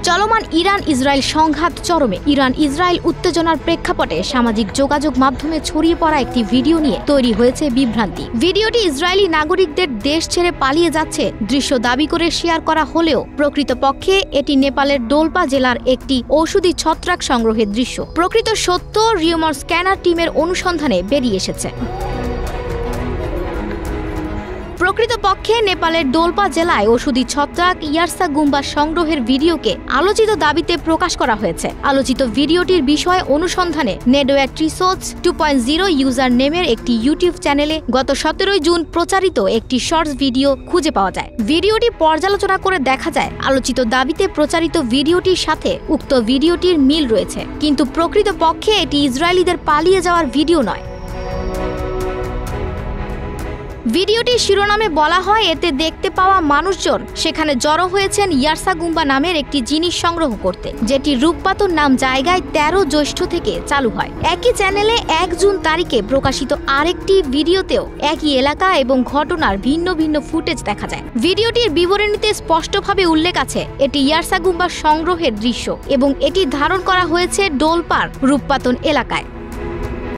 চলমান Iran Israel সংঘাত চরমে। ইরান ইসরায়েল উত্তেজনার প্রেক্ষাপটে সামাজিক যোগাযোগ মাধ্যমে ছড়িয়ে পড়া একটি ভিডিও নিয়ে তৈরি হয়েছে বিভ্রান্তি। ভিডিওটি ইসরায়েলি নাগরিকদের দেশ ছেড়ে পালিয়ে যাচ্ছে দৃশ্য দাবি করে শেয়ার করা হলেও প্রকৃতপক্ষে এটি নেপালের ডোলপা জেলার একটি ঔষধি ছত্রাক সংগ্রহের দৃশ্য। প্রকৃত সত্য রিউমার স্ক্যানার টিমের অনুসন্ধানে বেরিয়ে এসেছে। প্রকৃতপক্ষে নেপালের ডোলপা জেলায় ওষুধি ছত্রাক ইয়ারসা গুম্বা সংগ্রহের ভিডিওকে আলোচিত দাবিতে প্রকাশ করা হয়েছে। আলোচিত ভিডিওটির বিষয়ে অনুসন্ধানে নেডওয়্যাট রিসোর্স 2.0 ইউজার নেমের একটি ইউটিউব চ্যানেলে গত 17 জুন প্রচারিত একটি শর্টস ভিডিও খুঁজে পাওয়া যায়। ভিডিওটি পর্যালোচনা করে দেখা যায় আলোচিত দাবিতে প্রচারিত ভিডিওটির সাথে উক্ত ভিডিওটির মিল রয়েছে, কিন্তু প্রকৃতপক্ষে এটি ইসরায়েলিদের পালিয়ে যাওয়ার ভিডিও নয়। ভিডিওটির শিরোনামে বলা হয়, এতে দেখতে পাওয়া মানুষজন সেখানে জড়ো হয়েছেন ইয়ারসা গুম্বা নামের একটি জিনিস সংগ্রহ করতে, যেটি রূপপাতন নাম জায়গায় 13 জ্যৈষ্ঠ থেকে চালু হয়। একই চ্যানেলে 1 জুন তারিখে প্রকাশিত আরেকটি ভিডিওতেও একই এলাকা এবং ঘটনার ভিন্ন ভিন্ন ফুটেজ দেখা যায়। ভিডিওটির বিবরণীতে স্পষ্টভাবে উল্লেখ আছে এটি ইয়ারসা গুম্বা সংগ্রহের দৃশ্য এবং এটি ধারণ করা হয়েছে ডোলপার রূপপাতন এলাকায়।